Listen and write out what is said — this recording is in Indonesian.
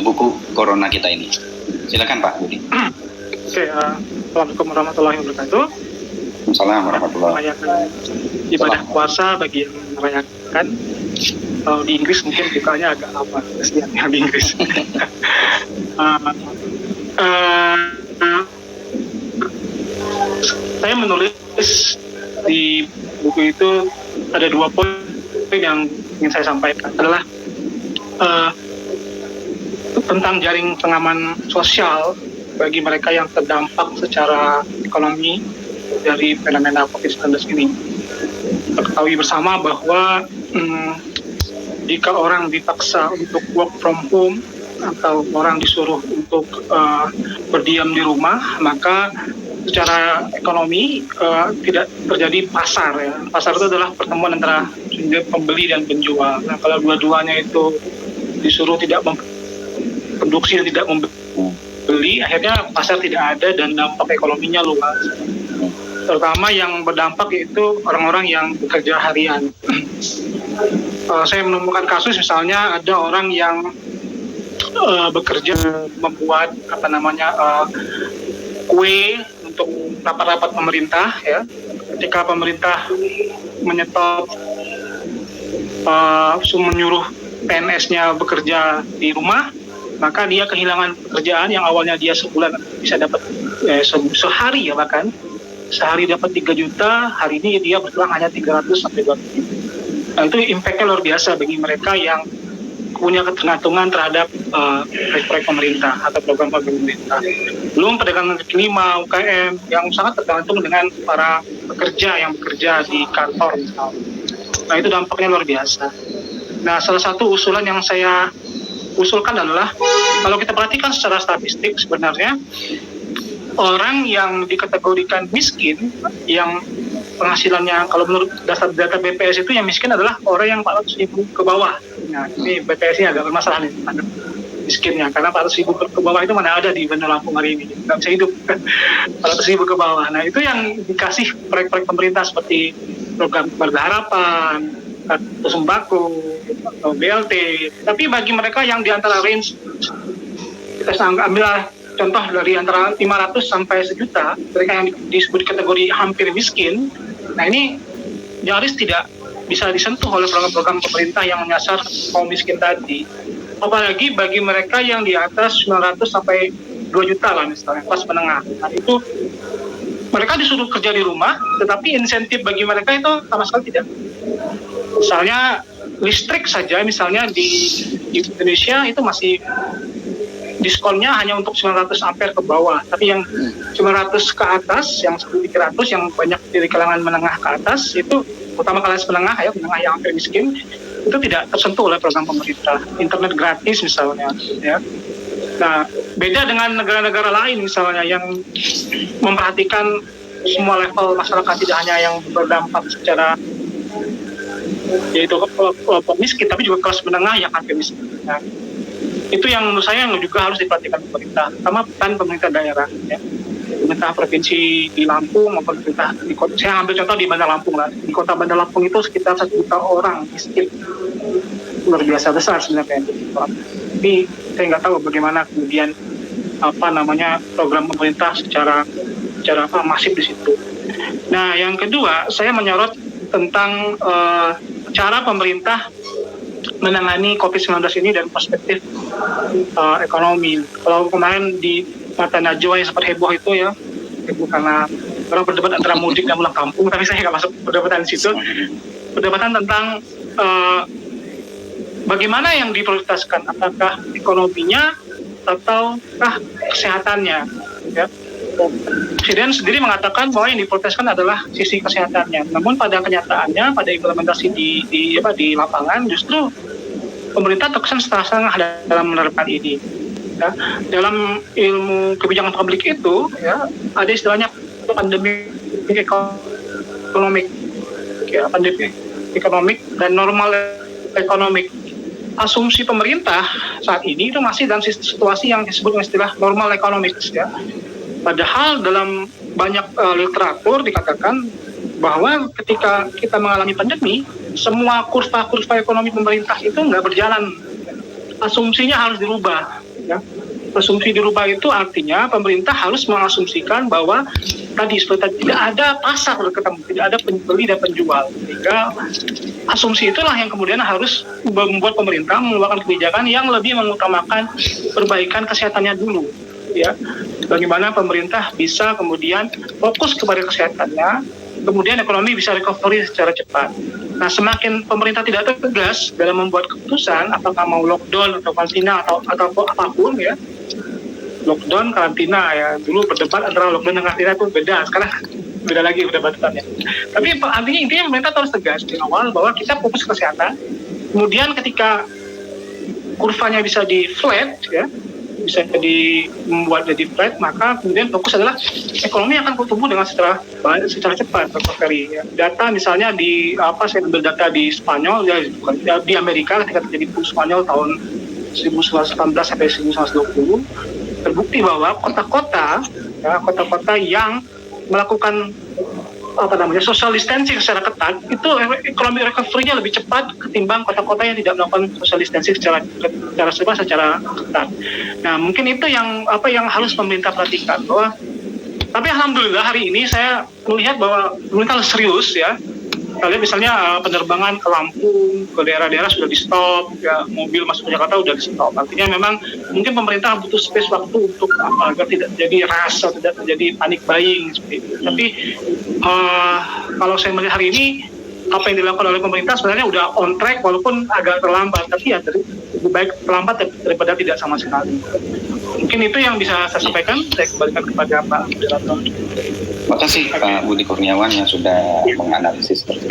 buku Corona kita ini. Silakan Pak Budi. Oke, Assalamualaikum warahmatullahi wabarakatuh. Assalamualaikum warahmatullahi wabarakatuh. Merayakan ibadah puasa bagi yang merayakan. Kalau di Inggris mungkin bukanya agak lama, kesiannya di Inggris. Saya menulis di buku itu ada 2 poin yang ingin saya sampaikan. Adalah tentang jaring pengaman sosial bagi mereka yang terdampak secara ekonomi dari fenomena COVID-19 ini. Kita ketahui bersama bahwa jika orang dipaksa untuk work from home atau orang disuruh untuk berdiam di rumah, maka secara ekonomi tidak terjadi pasar. Ya. Pasar itu adalah pertemuan antara pembeli dan penjual. Nah, kalau dua-duanya itu disuruh tidak memproduksi dan tidak membeli, akhirnya pasar tidak ada dan dampak ekonominya luas. Terutama yang berdampak yaitu orang-orang yang bekerja harian. Saya menemukan kasus misalnya ada orang yang bekerja membuat kue untuk rapat-rapat pemerintah, ya. Ketika pemerintah menyetop menyuruh PNS-nya bekerja di rumah, maka dia kehilangan pekerjaan yang awalnya dia sebulan bisa dapat sehari ya, bahkan sehari dapat 3 juta, hari ini dia berkurang hanya 300 sampai 200 juta. Nah, itu impact-nya luar biasa bagi mereka yang punya ketergantungan terhadap proyek pemerintah atau program pemerintah. Belum pedagang kaki lima, UKM yang sangat tergantung dengan para pekerja yang bekerja di kantor misalnya. Nah, itu dampaknya luar biasa. Nah, salah satu usulan yang saya usulkan adalah kalau kita perhatikan secara statistik sebenarnya orang yang dikategorikan miskin, yang penghasilannya kalau menurut data BPS itu yang miskin adalah orang yang 400.000 ke bawah. Nah, ini BPS ini agak bermasalah nih, miskinnya, karena 400.000 ke bawah itu mana ada di Bandar Lampung hari ini, nggak bisa hidup 400.000 ke bawah. Nah, itu yang dikasih proyek-proyek pemerintah seperti program Keluarga Harapan, kartu sembako, atau BLT. Tapi bagi mereka yang di antara range, kita ambil contoh dari antara 500 sampai 1 juta, mereka yang disebut kategori hampir miskin, nah ini nyaris tidak bisa disentuh oleh program-program pemerintah yang menyasar kaum miskin tadi. Apalagi bagi mereka yang di atas 900 sampai 2 juta lah misalnya, kelas menengah. Nah itu mereka disuruh kerja di rumah, tetapi insentif bagi mereka itu sama sekali tidak. Misalnya listrik saja, misalnya di Indonesia itu masih diskonnya hanya untuk 900 ampere ke bawah, tapi yang 900 ke atas, yang 1.300 yang banyak dari kalangan menengah ke atas itu, utama kalangan menengah ya, menengah yang hampir miskin, itu tidak tersentuh oleh program pemerintah. Internet gratis misalnya, ya. Nah, beda dengan negara-negara lain misalnya yang memperhatikan semua level masyarakat, tidak hanya yang berdampak secara yaitu kelompok miskin, tapi juga kelas menengah yang hampir miskin. Nah, itu yang menurut saya yang juga harus diperhatikan pemerintah, terutama pemerintah daerah, ya. Pemerintah provinsi di Lampung maupun pemerintah di kota. Saya ambil contoh di Bandar Lampung lah. Di kota Bandar Lampung itu sekitar 1 juta orang miskin, luar biasa besar sebenarnya. Tapi saya nggak tahu bagaimana kemudian program pemerintah secara masif di situ. Nah, yang kedua saya menyorot tentang cara pemerintah menangani COVID-19 ini dari perspektif ekonomi. Kalau kemarin di Mata Najwa yang sempat heboh itu ya, heboh karena orang berdebat antara mudik dan pulang kampung, tapi saya nggak masuk perdebatan di situ. Perdebatan tentang bagaimana yang diprioritaskan, apakah ekonominya ataukah kesehatannya, ya. Presiden sendiri mengatakan bahwa yang diproteskan adalah sisi kesehatannya. Namun pada kenyataannya, pada implementasi di lapangan, justru pemerintah terkesan setengah-setengah dalam menerapkan ini. Ya. Dalam ilmu kebijakan publik itu, ya, ada istilahnya pandemi ekonomik, ya, pandemi ekonomik dan normal ekonomik. Asumsi pemerintah saat ini itu masih dalam situasi yang disebut dengan istilah normal ekonomik, ya. Padahal dalam banyak literatur dikatakan bahwa ketika kita mengalami pandemi, semua kurva ekonomi pemerintah itu nggak berjalan asumsinya harus dirubah. Ya. Asumsi dirubah itu artinya pemerintah harus mengasumsikan bahwa tadi seperti tidak ada pasar ketemu, tidak ada pembeli dan penjual. Sehingga asumsi itulah yang kemudian harus membuat pemerintah mengeluarkan kebijakan yang lebih mengutamakan perbaikan kesehatannya dulu. Ya, bagaimana pemerintah bisa kemudian fokus kepada kesehatannya, kemudian ekonomi bisa recovery secara cepat. Nah, semakin pemerintah tidak tegas dalam membuat keputusan, apakah mau lockdown atau karantina atau apapun ya, lockdown, karantina ya, dulu berdebat antara lockdown dan karantina itu beda, sekarang beda lagi perdebatannya. Tapi artinya intinya pemerintah harus tegas di awal bahwa kita fokus kesehatan, kemudian ketika kurvanya bisa di flat ya, bisa membuat jadi flat, maka kemudian fokus adalah ekonomi akan tumbuh dengan secara cepat recovery. Ya. Data misalnya saya ambil data di Spanyol ya, di Amerika ketika terjadi flu Spanyol tahun 1918 sampai 1920, terbukti bahwa kota-kota yang melakukan social distancing secara ketat itu ekonomi recovery-nya lebih cepat ketimbang kota-kota yang tidak melakukan social distancing secara ketat. Nah, mungkin itu yang harus pemerintah perhatikan bahwa, tapi alhamdulillah hari ini saya melihat bahwa pemerintah serius ya. Kita lihat misalnya penerbangan ke Lampung, ke daerah-daerah sudah di stop, ya, mobil masuk ke Jakarta sudah di stop. Artinya memang mungkin pemerintah butuh space waktu untuk agar tidak terjadi rush atau tidak terjadi panic buying seperti itu. Tapi kalau saya melihat hari ini apa yang dilakukan oleh pemerintah sebenarnya udah on track walaupun agak terlambat, tapi ya lebih baik terlambat daripada tidak sama sekali. Mungkin itu yang bisa saya sampaikan. Saya kembalikan kepada Pak Moderator. Terima kasih Pak Budi Kurniawan yang sudah menganalisis terkait